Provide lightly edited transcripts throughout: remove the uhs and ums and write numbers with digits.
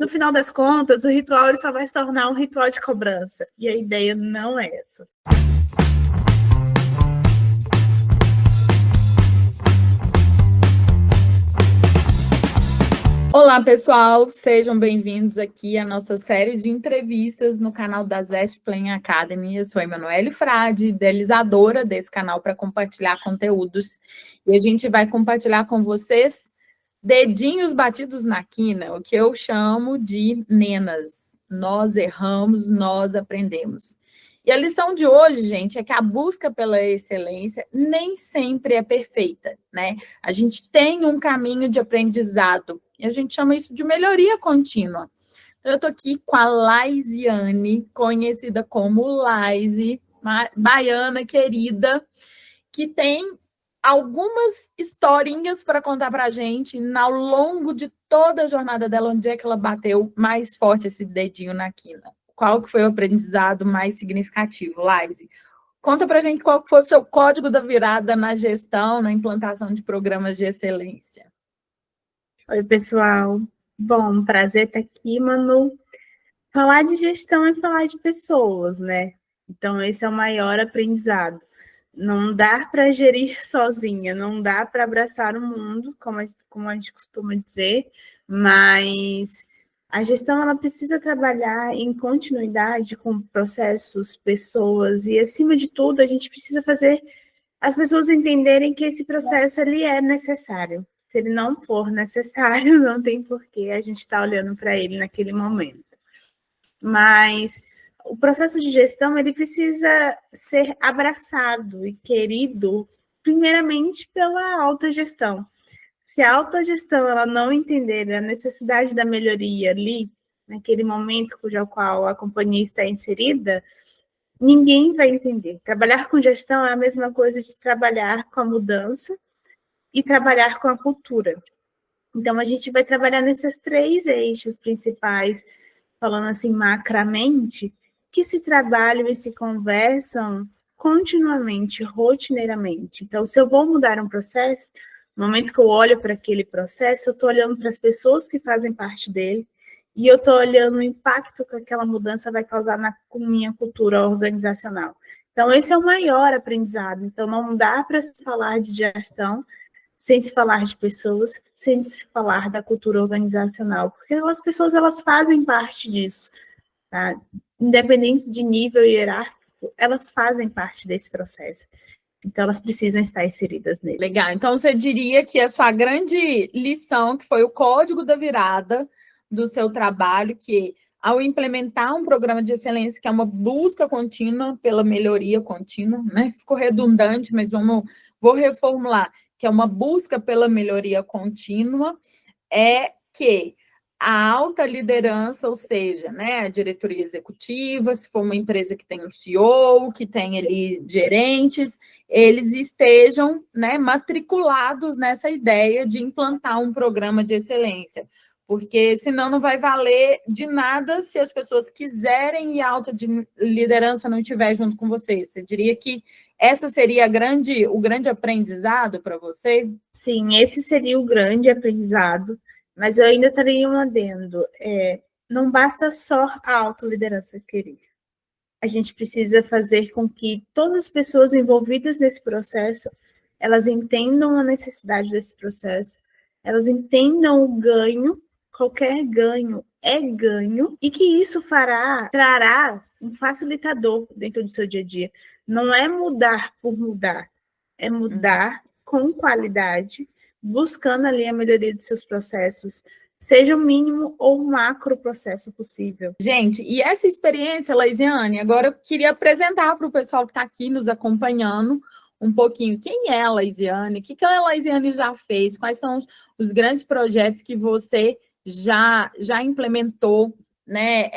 No final das contas, o ritual ele só vai se tornar um ritual de cobrança. E a ideia não é essa. Olá, pessoal, sejam bem-vindos aqui à nossa série de entrevistas no canal da Zest Plan Academy. Eu sou a Emanuele Frade, idealizadora desse canal para compartilhar conteúdos. E a gente vai compartilhar com vocês dedinhos batidos na quina, o que eu chamo de nenas. Nós erramos, nós aprendemos. E a lição de hoje, gente, é que a busca pela excelência nem sempre é perfeita, né? A gente tem um caminho de aprendizado e a gente chama isso de melhoria contínua. Então, eu estou aqui com a Laisiane, conhecida como Laise, baiana querida, que tem algumas historinhas para contar para a gente ao longo de toda a jornada dela, onde é que ela bateu mais forte esse dedinho na quina. Qual que foi o aprendizado mais significativo, Laise? Conta para a gente qual que foi o seu código da virada na gestão, na implantação de programas de excelência. Oi, pessoal. Bom, prazer estar aqui, Manu. Falar de gestão é falar de pessoas, né? Então, esse é o maior aprendizado. Não dá para gerir sozinha, não dá para abraçar o mundo, como a gente costuma dizer, mas a gestão ela precisa trabalhar em continuidade com processos, pessoas, e, acima de tudo, a gente precisa fazer as pessoas entenderem que esse processo ele é necessário. Se ele não for necessário, não tem porquê a gente estar olhando para ele naquele momento. Mas o processo de gestão ele precisa ser abraçado e querido, primeiramente, pela autogestão. Se a autogestão ela não entender a necessidade da melhoria ali, naquele momento cujo qual a companhia está inserida, ninguém vai entender. Trabalhar com gestão é a mesma coisa de trabalhar com a mudança e trabalhar com a cultura. Então, a gente vai trabalhar nesses 3 eixos principais, falando assim macramente, que se trabalham e se conversam continuamente, rotineiramente. Então, se eu vou mudar um processo, no momento que eu olho para aquele processo, eu estou olhando para as pessoas que fazem parte dele e eu estou olhando o impacto que aquela mudança vai causar na minha cultura organizacional. Então, esse é o maior aprendizado. Então, não dá para se falar de gestão sem se falar de pessoas, sem se falar da cultura organizacional, porque as pessoas elas fazem parte disso, tá? Independente de nível hierárquico, elas fazem parte desse processo. Então, elas precisam estar inseridas nele. Legal. Então, você diria que a sua grande lição, que foi o código da virada do seu trabalho, que ao implementar um programa de excelência, que é uma busca contínua pela melhoria contínua, né? Ficou redundante, mas vou reformular, que é uma busca pela melhoria contínua, é que a alta liderança, ou seja, né, a diretoria executiva, se for uma empresa que tem um CEO, que tem ali gerentes, eles estejam, né, matriculados nessa ideia de implantar um programa de excelência, porque senão não vai valer de nada se as pessoas quiserem e a alta liderança não estiver junto com você. Você diria que essa seria o grande aprendizado para você? Sim, esse seria o grande aprendizado, mas eu ainda teria um adendo. Não basta só a autoliderança querer. A gente precisa fazer com que todas as pessoas envolvidas nesse processo, elas entendam a necessidade desse processo, elas entendam o ganho, qualquer ganho é ganho, e que isso trará um facilitador dentro do seu dia a dia. Não é mudar por mudar, é mudar com qualidade, buscando ali a melhoria dos seus processos, seja o mínimo ou o macro processo possível. Gente, e essa experiência, Laisiane, agora eu queria apresentar para o pessoal que está aqui nos acompanhando um pouquinho. Quem é a Laisiane? O que a Laisiane já fez? Quais são os grandes projetos que você já implementou, né?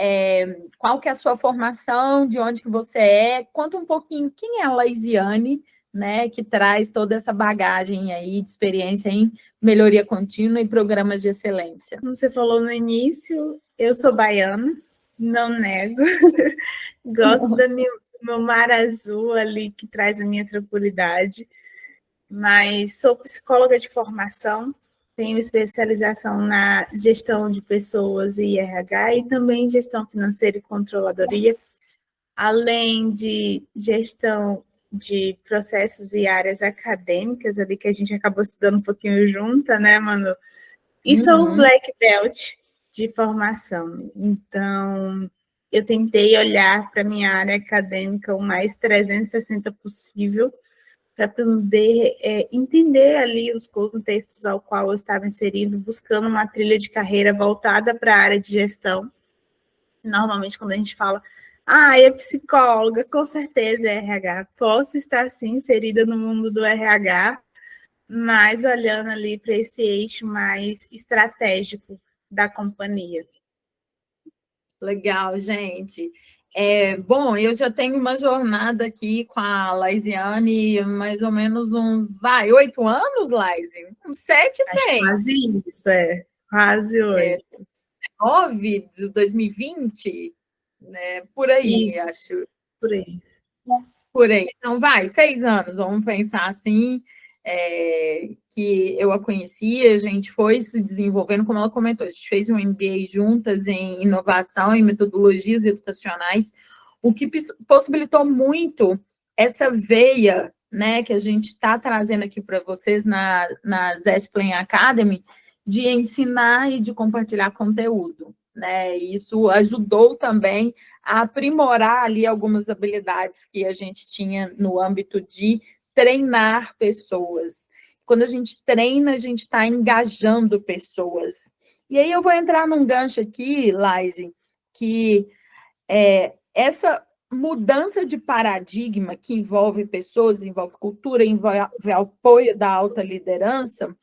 Qual que é a sua formação? De onde que você é? Conta um pouquinho quem é a Laisiane, né, que traz toda essa bagagem aí de experiência em melhoria contínua e programas de excelência. Como você falou no início, eu sou baiana, não nego, gosto do meu mar azul ali, que traz a minha tranquilidade, mas sou psicóloga de formação, tenho especialização na gestão de pessoas e RH e também gestão financeira e controladoria, além de gestão de processos e áreas acadêmicas ali que a gente acabou estudando um pouquinho junta, né, Manu? E sou Black Belt de formação. Então, eu tentei olhar para a minha área acadêmica o mais 360 possível para poder entender ali os contextos ao qual eu estava inserindo, buscando uma trilha de carreira voltada para a área de gestão. Normalmente, quando a gente fala, é psicóloga, com certeza é RH. Posso estar, sim, inserida no mundo do RH, mas olhando ali para esse eixo mais estratégico da companhia. Legal, gente. Bom, eu já tenho uma jornada aqui com a Laisiane, mais ou menos uns, 8 anos, Laisi? Uns 7 tem. Quase isso, quase 8. 9 de 2020, né? Por aí, isso, acho. Por aí. Por aí. Então, 6 anos, vamos pensar assim, que eu a conheci, a gente foi se desenvolvendo, como ela comentou, a gente fez um MBA juntas em inovação e metodologias educacionais, o que possibilitou muito essa veia, né, que a gente está trazendo aqui para vocês na Zest Plan Academy, de ensinar e de compartilhar conteúdo, né? Isso ajudou também a aprimorar ali algumas habilidades que a gente tinha no âmbito de treinar pessoas. Quando a gente treina, a gente está engajando pessoas. E aí eu vou entrar num gancho aqui, Laise, que essa mudança de paradigma que envolve pessoas, envolve cultura, envolve apoio da alta liderança,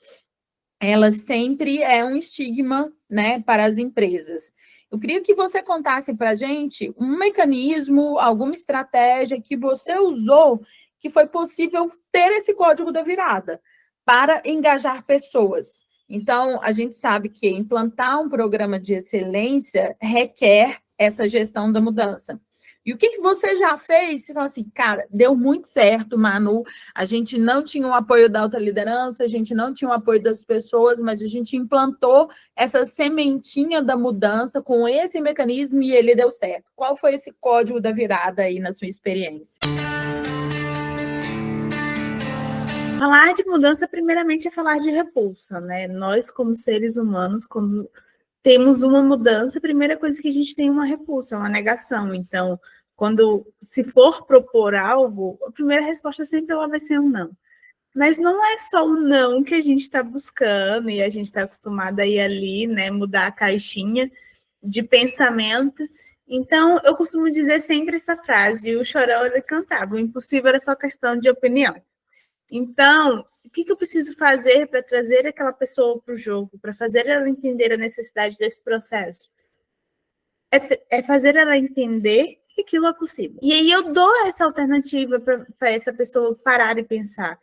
ela sempre é um estigma, né, para as empresas. Eu queria que você contasse para a gente um mecanismo, alguma estratégia que você usou que foi possível ter esse código da virada para engajar pessoas. Então, a gente sabe que implantar um programa de excelência requer essa gestão da mudança. E o que você já fez? Você fala assim, cara, deu muito certo, Manu, a gente não tinha o apoio da alta liderança, a gente não tinha o apoio das pessoas, mas a gente implantou essa sementinha da mudança com esse mecanismo e ele deu certo. Qual foi esse código da virada aí na sua experiência? Falar de mudança, primeiramente, é falar de repulsa, né? Nós, como seres humanos, quando temos uma mudança, a primeira coisa que a gente tem é uma repulsa, uma negação. Então, se for propor algo, a primeira resposta sempre ela vai ser um não. Mas não é só o não que a gente está buscando e a gente está acostumado a ir ali, né, mudar a caixinha de pensamento. Então, eu costumo dizer sempre essa frase, o Chorão ele cantava, o impossível era só questão de opinião. Então, o que eu preciso fazer para trazer aquela pessoa para o jogo, para fazer ela entender a necessidade desse processo? É fazer ela entender que aquilo é possível. E aí eu dou essa alternativa para essa pessoa parar e pensar.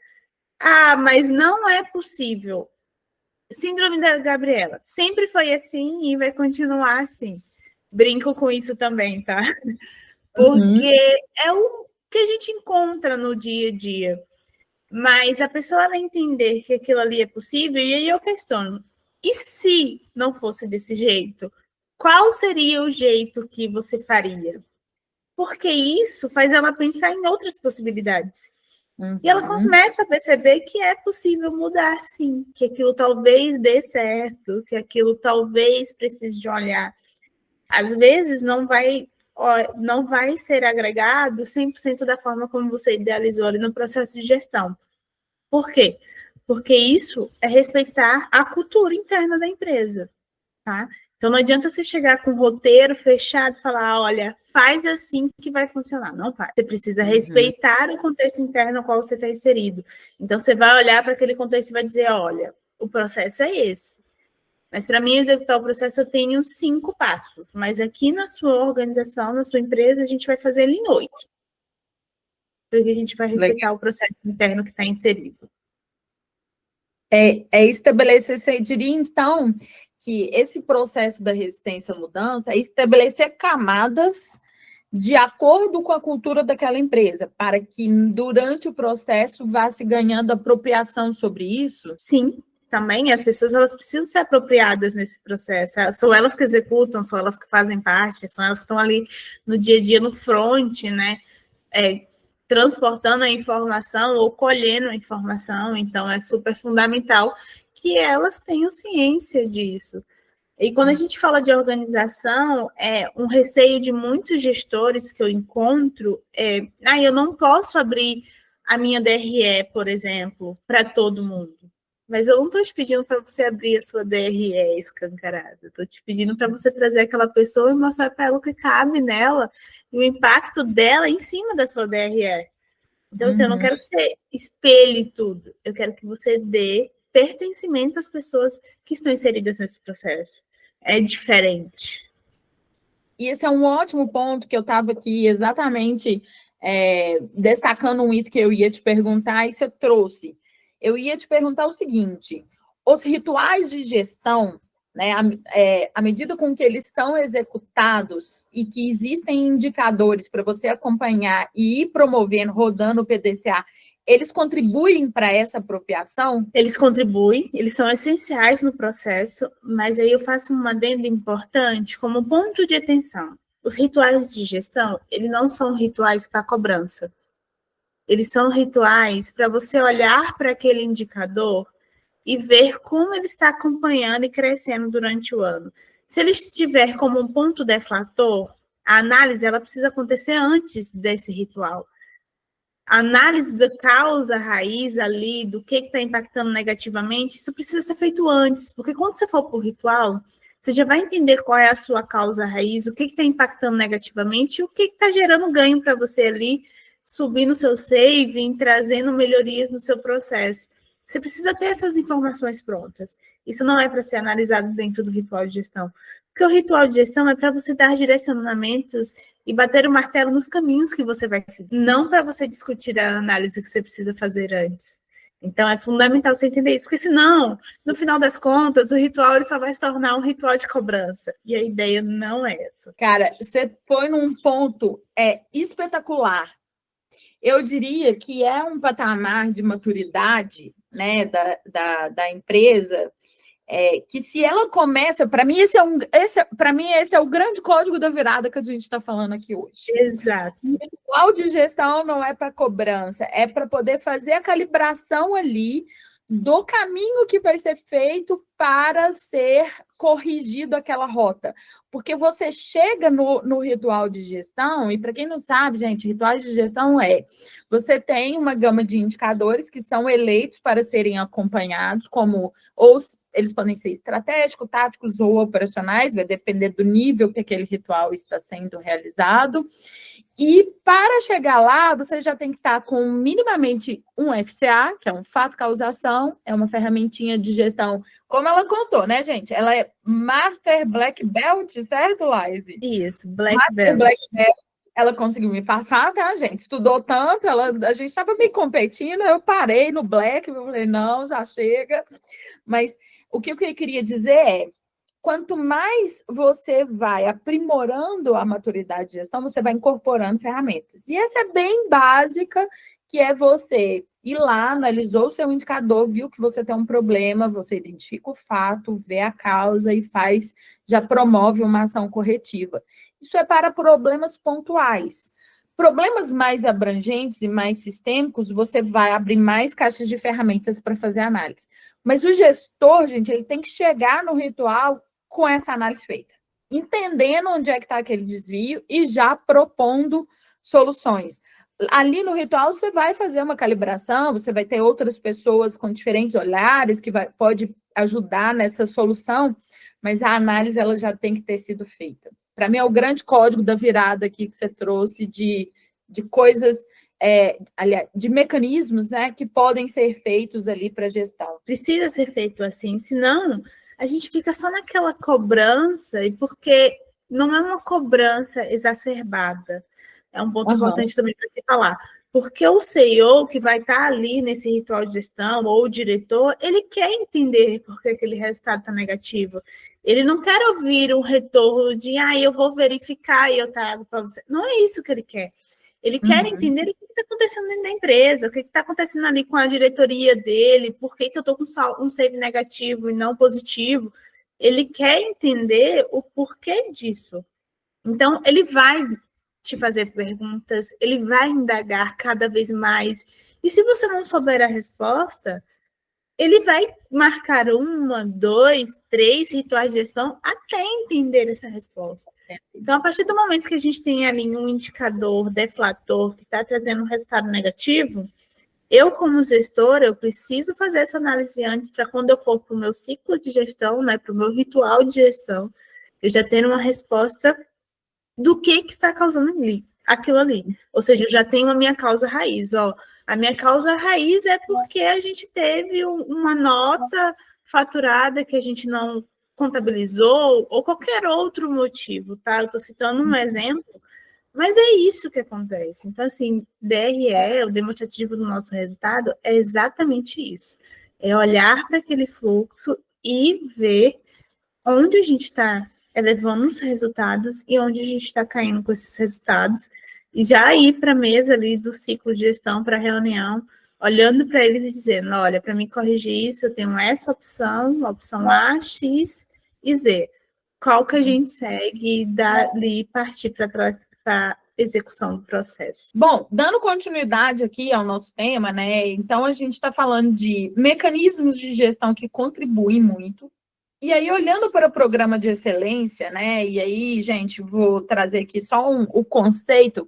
Mas não é possível. Síndrome da Gabriela. Sempre foi assim e vai continuar assim. Brinco com isso também, tá? Porque é o que a gente encontra no dia a dia. Mas a pessoa ela entender que aquilo ali é possível, e aí eu questiono, e se não fosse desse jeito? Qual seria o jeito que você faria? Porque isso faz ela pensar em outras possibilidades. E ela começa a perceber que é possível mudar, sim, que aquilo talvez dê certo, que aquilo talvez precise de um olhar. Às vezes não vai ser agregado 100% da forma como você idealizou ali no processo de gestão. Por quê? Porque isso é respeitar a cultura interna da empresa, tá? Então não adianta você chegar com o roteiro fechado e falar, olha, faz assim que vai funcionar. Não faz. Você precisa respeitar o contexto interno no qual você está inserido. Então você vai olhar para aquele contexto e vai dizer, olha, o processo é esse. Mas para mim executar o processo eu tenho 5 passos. Mas aqui na sua organização, na sua empresa, a gente vai fazer ele em 8. Porque a gente vai respeitar o processo interno que está inserido. Estabelecer, você diria, então, que esse processo da resistência à mudança é estabelecer camadas de acordo com a cultura daquela empresa, para que durante o processo vá se ganhando apropriação sobre isso? Sim, também as pessoas elas precisam ser apropriadas nesse processo. São elas que executam, são elas que fazem parte, são elas que estão ali no dia a dia, no front, né? Transportando a informação ou colhendo a informação. Então, é super fundamental que elas tenham ciência disso. E quando a gente fala de organização, um receio de muitos gestores que eu encontro eu não posso abrir a minha DRE, por exemplo, para todo mundo. Mas eu não estou te pedindo para você abrir a sua DRE escancarada. Estou te pedindo para você trazer aquela pessoa e mostrar para ela o que cabe nela e o impacto dela em cima da sua DRE. Então, assim, eu não quero que você espelhe tudo. Eu quero que você dê pertencimento às pessoas que estão inseridas nesse processo. É diferente. E esse é um ótimo ponto que eu estava aqui exatamente destacando um item que eu ia te perguntar e você trouxe. Eu ia te perguntar o seguinte: os rituais de gestão, né, à medida com que eles são executados e que existem indicadores para você acompanhar e ir promovendo, rodando o PDCA, eles contribuem para essa apropriação? Eles contribuem, eles são essenciais no processo, mas aí eu faço uma adenda importante como ponto de atenção. Os rituais de gestão, eles não são rituais para cobrança. Eles são rituais para você olhar para aquele indicador e ver como ele está acompanhando e crescendo durante o ano. Se ele estiver como um ponto deflator, a análise ela precisa acontecer antes desse ritual. A análise da causa raiz ali, do que está impactando negativamente, isso precisa ser feito antes, porque quando você for para o ritual, você já vai entender qual é a sua causa raiz, o que está impactando negativamente e o que está gerando ganho para você ali, subir no seu saving, trazendo melhorias no seu processo. Você precisa ter essas informações prontas. Isso não é para ser analisado dentro do ritual de gestão. Porque o ritual de gestão é para você dar direcionamentos e bater o martelo nos caminhos que você vai seguir, não para você discutir a análise que você precisa fazer antes. Então, é fundamental você entender isso, porque senão, no final das contas, o ritual ele só vai se tornar um ritual de cobrança. E a ideia não é essa. Cara, você foi num ponto espetacular. Eu diria que é um patamar de maturidade, né, da empresa, que se ela começa, para mim esse é o grande código da virada que a gente está falando aqui hoje. Exato. O ritual de gestão não é para cobrança, é para poder fazer a calibração ali do caminho que vai ser feito para ser corrigido aquela rota. Porque você chega no ritual de gestão, e para quem não sabe, gente, rituais de gestão você tem uma gama de indicadores que são eleitos para serem acompanhados, como ou eles podem ser estratégicos, táticos ou operacionais, vai depender do nível que aquele ritual está sendo realizado. E para chegar lá, você já tem que estar com minimamente um FCA, que é um fato causação, é uma ferramentinha de gestão, como ela contou, né, gente? Ela é Master Black Belt, certo, Laise? Isso, Black Belt. Ela conseguiu me passar, tá, gente? Estudou tanto, a gente estava me competindo, eu parei no Black, eu falei, não, já chega. Mas o que eu queria dizer quanto mais você vai aprimorando a maturidade de gestão, você vai incorporando ferramentas. E essa é bem básica, que é você ir lá, analisou o seu indicador, viu que você tem um problema, você identifica o fato, vê a causa e já promove uma ação corretiva. Isso é para problemas pontuais. Problemas mais abrangentes e mais sistêmicos, você vai abrir mais caixas de ferramentas para fazer análise. Mas o gestor, gente, ele tem que chegar no ritual com essa análise feita, entendendo onde é que está aquele desvio e já propondo soluções. Ali no ritual, você vai fazer uma calibração, você vai ter outras pessoas com diferentes olhares que pode ajudar nessa solução, mas a análise ela já tem que ter sido feita. Para mim, é o grande código da virada aqui que você trouxe de coisas, aliás, de mecanismos, né, que podem ser feitos ali para a gestão. Precisa ser feito assim, senão a gente fica só naquela cobrança, e porque não é uma cobrança exacerbada. É um ponto importante também para se falar. Porque o CEO que vai estar ali nesse ritual de gestão, ou o diretor, ele quer entender por que aquele resultado está negativo. Ele não quer ouvir um retorno de, eu vou verificar e eu trago para você. Não é isso que ele quer. Ele quer entender o que está acontecendo dentro da empresa, o que está acontecendo ali com a diretoria dele, por que eu estou com um save negativo e não positivo. Ele quer entender o porquê disso. Então, ele vai te fazer perguntas, ele vai indagar cada vez mais. E se você não souber a resposta, ele vai marcar 1, 2, 3 rituais de gestão até entender essa resposta. Então, a partir do momento que a gente tem ali um indicador deflator que está trazendo um resultado negativo, eu, como gestora, eu preciso fazer essa análise antes para quando eu for para o meu ciclo de gestão, né, para o meu ritual de gestão, eu já ter uma resposta do que está causando aquilo ali. Ou seja, eu já tenho a minha causa raiz. A minha causa raiz é porque a gente teve uma nota faturada que a gente não contabilizou, ou qualquer outro motivo, tá? Eu estou citando um exemplo, mas é isso que acontece. Então, assim, DRE, o demonstrativo do nosso resultado, é exatamente isso. É olhar para aquele fluxo e ver onde a gente está elevando os resultados e onde a gente está caindo com esses resultados, e já ir para a mesa ali do ciclo de gestão, para a reunião, olhando para eles e dizendo, olha, para me corrigir isso, eu tenho essa opção, a opção A, X e Z. Qual que a gente segue e dali partir para a execução do processo? Bom, dando continuidade aqui ao nosso tema, né? Então, a gente está falando de mecanismos de gestão que contribuem muito. E aí, olhando para o programa de excelência, né? E aí, gente, vou trazer aqui só o conceito.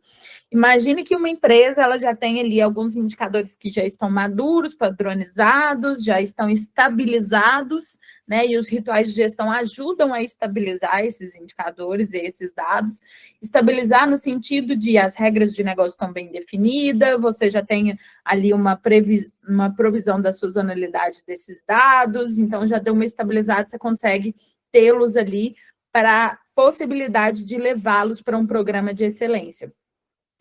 Imagine que uma empresa ela já tem ali alguns indicadores que já estão maduros, padronizados, já estão estabilizados, né? E os rituais de gestão ajudam a estabilizar esses indicadores e esses dados. Estabilizar no sentido de as regras de negócio estão bem definidas, você já tem ali uma provisão da sazonalidade desses dados, então já deu uma estabilizada, você consegue tê-los ali para a possibilidade de levá-los para um programa de excelência.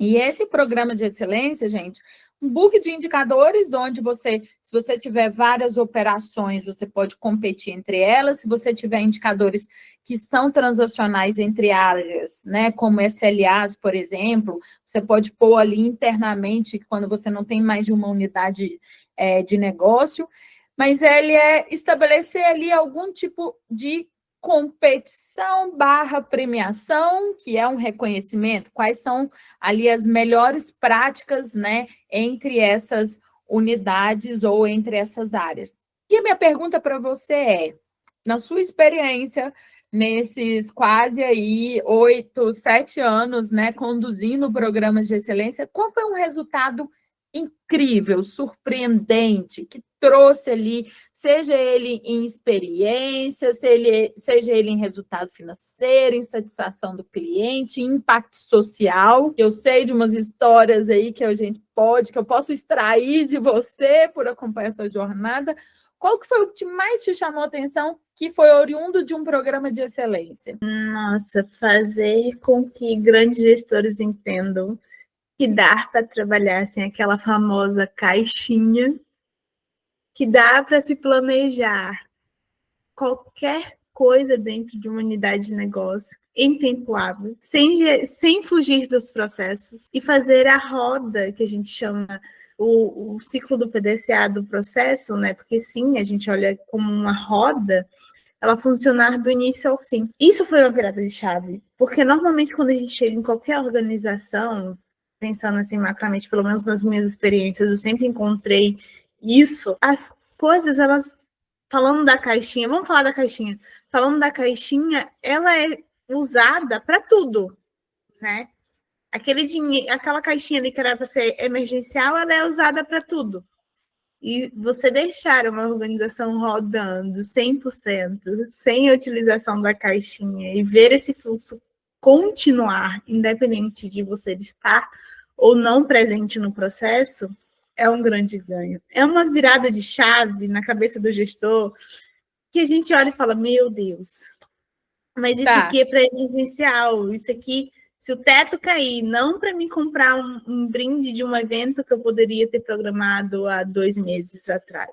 E esse programa de excelência, gente, um book de indicadores onde você, se você tiver várias operações, você pode competir entre elas. Se você tiver indicadores que são transacionais entre áreas, né, como SLAs, por exemplo, você pode pôr ali internamente quando você não tem mais de uma unidade de negócio, mas ele estabelecer ali algum tipo de competição / premiação, que é um reconhecimento, quais são ali as melhores práticas, né, entre essas unidades ou entre essas áreas. E a minha pergunta para você é, na sua experiência, nesses quase aí 8, 7 anos, né, conduzindo programas de excelência, qual foi um resultado incrível, surpreendente, que trouxe ali, seja ele em experiência, seja ele em resultado financeiro, em satisfação do cliente, em impacto social. Eu sei de umas histórias aí que que eu posso extrair de você por acompanhar essa jornada. Qual que foi o que mais te chamou a atenção que foi oriundo de um programa de excelência? Nossa, fazer com que grandes gestores entendam que dá para trabalhar assim, aquela famosa caixinha, que dá para se planejar qualquer coisa dentro de uma unidade de negócio em tempo hábil, sem fugir dos processos, e fazer a roda, que a gente chama o ciclo do PDCA do processo, né? Porque sim, a gente olha como uma roda, ela funcionar do início ao fim. Isso foi uma virada de chave, porque normalmente quando a gente chega em qualquer organização, pensando assim macramente, pelo menos nas minhas experiências, eu sempre encontrei isso, as coisas, elas, falando da caixinha, vamos falar da caixinha, falando da caixinha, ela é usada para tudo, né? Aquele dinheiro, aquela caixinha ali que era para ser emergencial, ela é usada para tudo. E você deixar uma organização rodando 100%, sem a utilização da caixinha, e ver esse fluxo continuar, independente de você estar ou não presente no processo, é um grande ganho. É uma virada de chave na cabeça do gestor que a gente olha e fala, meu Deus, mas isso aqui é para emergencial, isso aqui, se o teto cair, não para mim comprar um brinde de um evento que eu poderia ter programado há 2 meses atrás.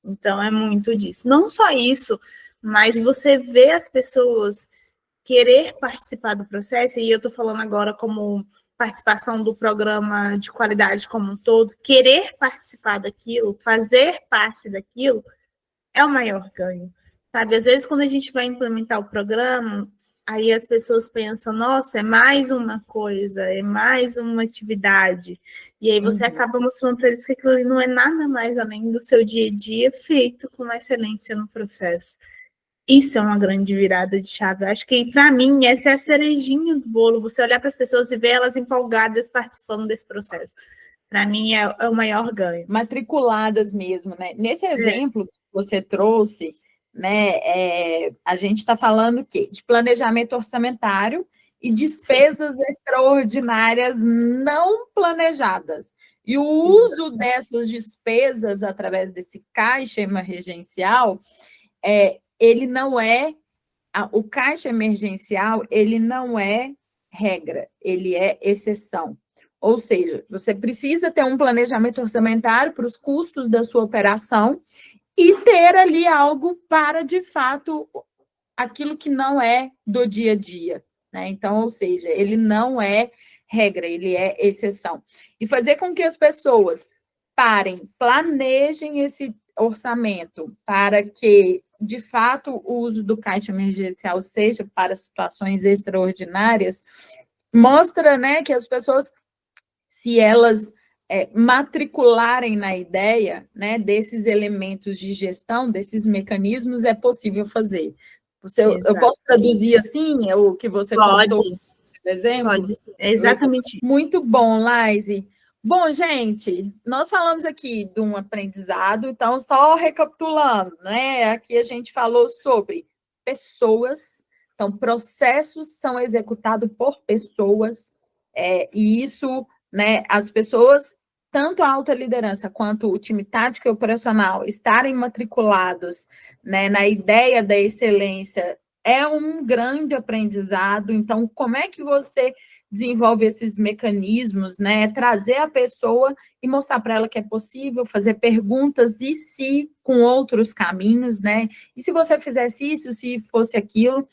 Então, é muito disso. Não só isso, mas você vê as pessoas querer participar do processo, e eu estou falando agora como participação do programa de qualidade como um todo, querer participar daquilo, fazer parte daquilo, é o maior ganho. Sabe, às vezes quando a gente vai implementar o programa, aí as pessoas pensam, nossa, é mais uma coisa, é mais uma atividade. E aí você acaba mostrando para eles que aquilo ali não é nada mais além do seu dia a dia feito com excelência no processo. Isso é uma grande virada de chave. Eu acho que, para mim, essa é a cerejinha do bolo. Você olhar para as pessoas e ver elas empolgadas participando desse processo. Para mim, é o maior ganho. Matriculadas mesmo, né? Nesse exemplo que você trouxe, né, a gente está falando o quê? De planejamento orçamentário e despesas extraordinárias não planejadas. E o uso dessas despesas através desse caixa emergencial, ele não é... O caixa emergencial, ele não é regra, ele é exceção. Ou seja, você precisa ter um planejamento orçamentário para os custos da sua operação e ter ali algo para, de fato, aquilo que não é do dia a dia, né? Então, ou seja, ele não é regra, ele é exceção. E fazer com que as pessoas planejem esse orçamento para que, de fato, o uso do caixa emergencial seja para situações extraordinárias, mostra, né, que as pessoas, se elas matricularem na ideia, né, desses elementos de gestão, desses mecanismos, é possível fazer. Eu posso traduzir assim o que você contou, por exemplo? Pode, é exatamente. Muito bom, Laise. Bom, gente, nós falamos aqui de um aprendizado, então, só recapitulando, né? Aqui a gente falou sobre pessoas, então, processos são executados por pessoas, e isso, né, as pessoas, tanto a alta liderança quanto o time tático e operacional, estarem matriculados, né, na ideia da excelência, é um grande aprendizado. Então, como é que você desenvolve esses mecanismos, né? Trazer a pessoa e mostrar para ela que é possível, fazer perguntas, e se com outros caminhos, né? E se você fizesse isso, se fosse aquilo.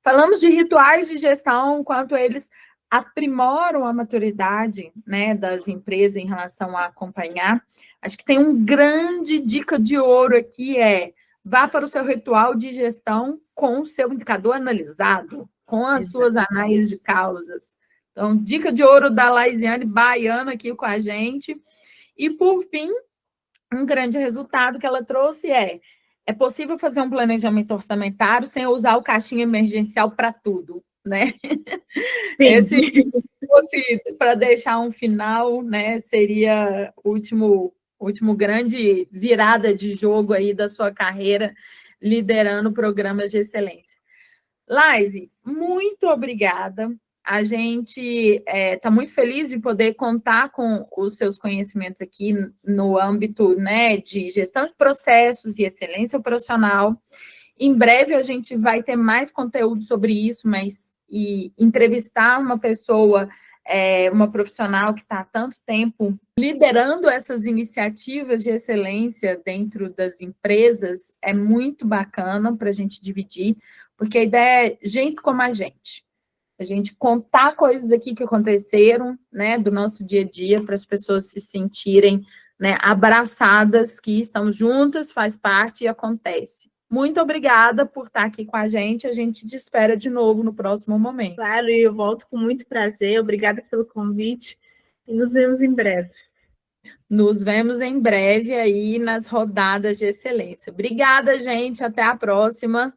Falamos de rituais de gestão, quanto eles aprimoram a maturidade, né, das empresas em relação a acompanhar. Acho que tem um grande dica de ouro aqui, vá para o seu ritual de gestão com o seu indicador analisado, com as suas análises de causas. Então, dica de ouro da Laisiane Baiana aqui com a gente. E, por fim, um grande resultado que ela trouxe é possível fazer um planejamento orçamentário sem usar o caixinha emergencial para tudo, né? Esse, para deixar um final, né, seria o último grande virada de jogo aí da sua carreira, liderando programas de excelência. Laise, muito obrigada. A gente está muito feliz de poder contar com os seus conhecimentos aqui no âmbito, né, de gestão de processos e excelência operacional. Em breve a gente vai ter mais conteúdo sobre isso, e entrevistar uma pessoa, uma profissional que está há tanto tempo liderando essas iniciativas de excelência dentro das empresas é muito bacana para a gente dividir, porque a ideia é gente como a gente contar coisas aqui que aconteceram, né, do nosso dia a dia, para as pessoas se sentirem, né, abraçadas, que estão juntas, faz parte e acontece. Muito obrigada por estar aqui com a gente te espera de novo no próximo momento. Claro, e eu volto com muito prazer. Obrigada pelo convite e nos vemos em breve. Nos vemos em breve aí nas rodadas de excelência. Obrigada, gente. Até a próxima.